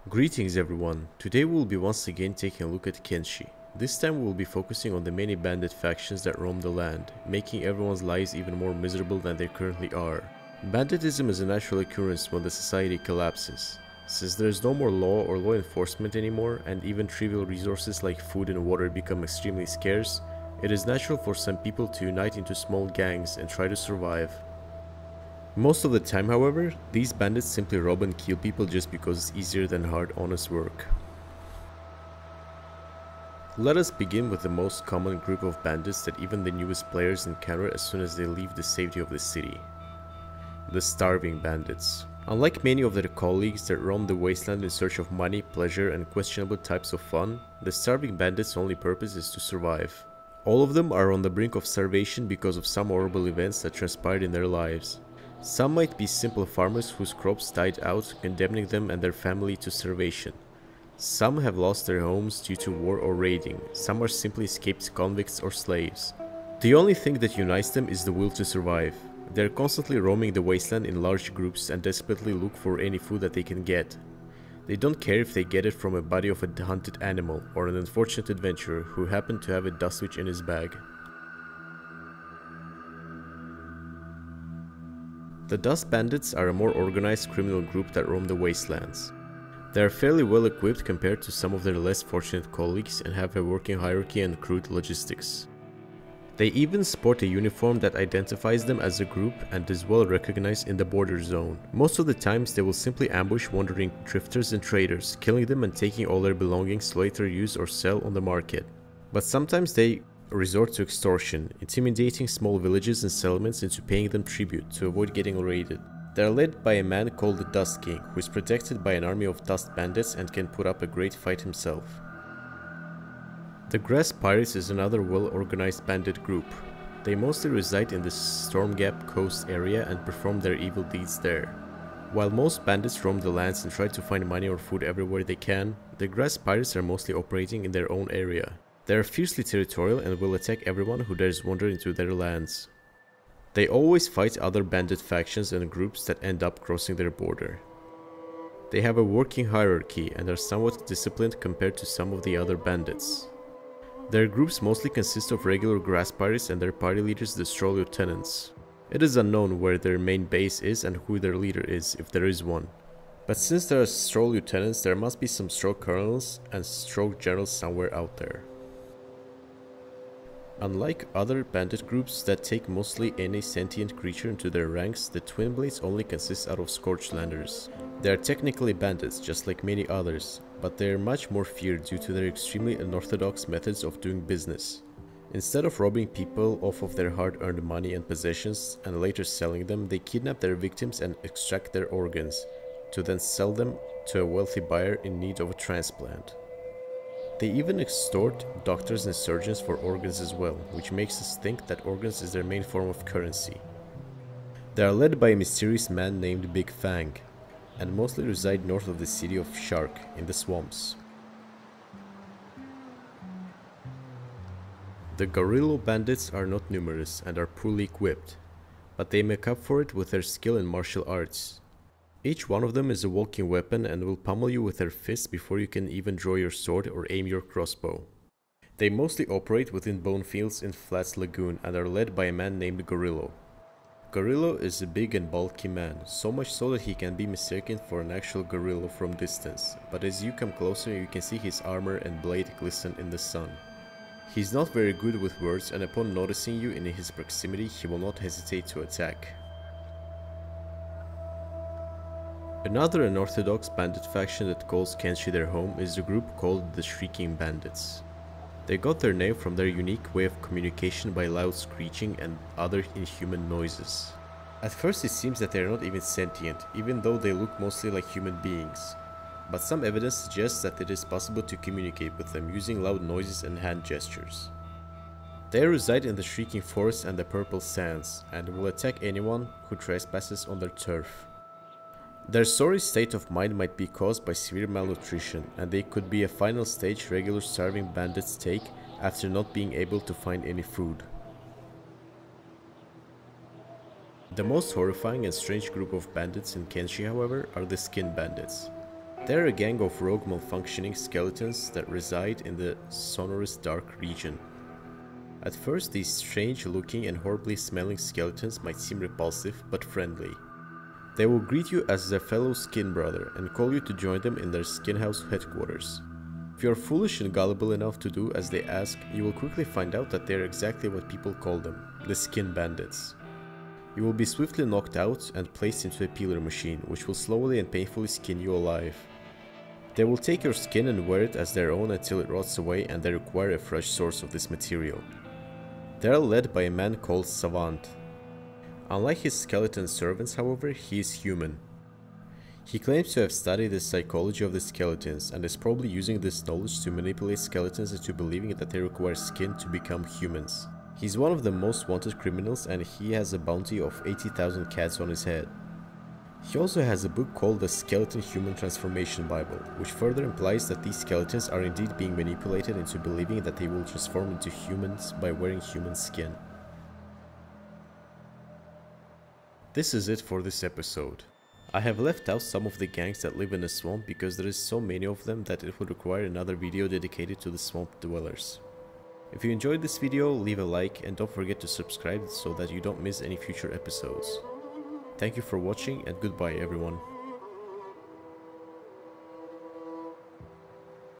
Greetings everyone, today we will be once again taking a look at Kenshi. This time we will be focusing on the many bandit factions that roam the land, making everyone's lives even more miserable than they currently are. Banditism is a natural occurrence when the society collapses. Since there is no more law or law enforcement anymore, and even trivial resources like food and water become extremely scarce, it is natural for some people to unite into small gangs and try to survive. Most of the time, however, these bandits simply rob and kill people just because it's easier than hard, honest work. Let us begin with the most common group of bandits that even the newest players encounter as soon as they leave the safety of the city. The starving bandits. Unlike many of their colleagues that roam the wasteland in search of money, pleasure, and questionable types of fun, the starving bandits' only purpose is to survive. All of them are on the brink of starvation because of some horrible events that transpired in their lives. Some might be simple farmers whose crops died out, condemning them and their family to starvation. Some have lost their homes due to war or raiding. Some are simply escaped convicts or slaves. The only thing that unites them is the will to survive. They are constantly roaming the wasteland in large groups and desperately look for any food that they can get. They don't care if they get it from a body of a hunted animal or an unfortunate adventurer who happened to have a dust switch in his bag. The Dust Bandits are a more organized criminal group that roam the wastelands. They are fairly well equipped compared to some of their less fortunate colleagues and have a working hierarchy and crude logistics. They even sport a uniform that identifies them as a group and is well recognized in the border zone. Most of the times they will simply ambush wandering drifters and traders, killing them and taking all their belongings to later use or sell on the market. But sometimes they resort to extortion, intimidating small villages and settlements into paying them tribute to avoid getting raided. They are led by a man called the Dust King, who is protected by an army of dust bandits and can put up a great fight himself. The Grass Pirates is another well-organized bandit group. They mostly reside in the Stormgap Coast area and perform their evil deeds there. While most bandits roam the lands and try to find money or food everywhere they can, the Grass Pirates are mostly operating in their own area. They are fiercely territorial and will attack everyone who dares wander into their lands. They always fight other bandit factions and groups that end up crossing their border. They have a working hierarchy and are somewhat disciplined compared to some of the other bandits. Their groups mostly consist of regular grass pirates and their party leaders, the Stroll Lieutenants. It is unknown where their main base is and who their leader is, if there is one. But since there are Stroll Lieutenants, there must be some Stroll Colonels and Stroll Generals somewhere out there. Unlike other bandit groups that take mostly any sentient creature into their ranks, the Twin Blades only consist out of Scorchlanders. They are technically bandits, just like many others, but they are much more feared due to their extremely unorthodox methods of doing business. Instead of robbing people off of their hard-earned money and possessions and later selling them, they kidnap their victims and extract their organs, to then sell them to a wealthy buyer in need of a transplant. They even extort doctors and surgeons for organs as well, which makes us think that organs is their main form of currency. They are led by a mysterious man named Big Fang, and mostly reside north of the city of Shark, in the swamps. The Guerrilla Bandits are not numerous and are poorly equipped, but they make up for it with their skill in martial arts. Each one of them is a walking weapon and will pummel you with their fists before you can even draw your sword or aim your crossbow. They mostly operate within bone fields in Flats Lagoon and are led by a man named Gorillo. Gorillo is a big and bulky man, so much so that he can be mistaken for an actual gorilla from distance, but as you come closer you can see his armor and blade glisten in the sun. He's not very good with words, and upon noticing you in his proximity he will not hesitate to attack. Another unorthodox bandit faction that calls Kenshi their home is a group called the Shrieking Bandits. They got their name from their unique way of communication by loud screeching and other inhuman noises. At first it seems that they are not even sentient, even though they look mostly like human beings. But some evidence suggests that it is possible to communicate with them using loud noises and hand gestures. They reside in the Shrieking Forest and the Purple Sands, and will attack anyone who trespasses on their turf. Their sorry state of mind might be caused by severe malnutrition, and they could be a final stage regular starving bandits take after not being able to find any food. The most horrifying and strange group of bandits in Kenshi, however, are the Skin Bandits. They're a gang of rogue malfunctioning skeletons that reside in the sonorous dark region. At first, these strange looking and horribly smelling skeletons might seem repulsive but friendly. They will greet you as their fellow skin brother and call you to join them in their skin house headquarters. If you are foolish and gullible enough to do as they ask, you will quickly find out that they are exactly what people call them, the skin bandits. You will be swiftly knocked out and placed into a peeler machine, which will slowly and painfully skin you alive. They will take your skin and wear it as their own until it rots away, and they require a fresh source of this material. They are led by a man called Savant. Unlike his skeleton servants, however, he is human. He claims to have studied the psychology of the skeletons and is probably using this knowledge to manipulate skeletons into believing that they require skin to become humans. He's one of the most wanted criminals and he has a bounty of 80,000 cats on his head. He also has a book called the Skeleton Human Transformation Bible, which further implies that these skeletons are indeed being manipulated into believing that they will transform into humans by wearing human skin. This is it for this episode. I have left out some of the gangs that live in the swamp because there is so many of them that it would require another video dedicated to the swamp dwellers. If you enjoyed this video, leave a like and don't forget to subscribe so that you don't miss any future episodes. Thank you for watching and goodbye everyone.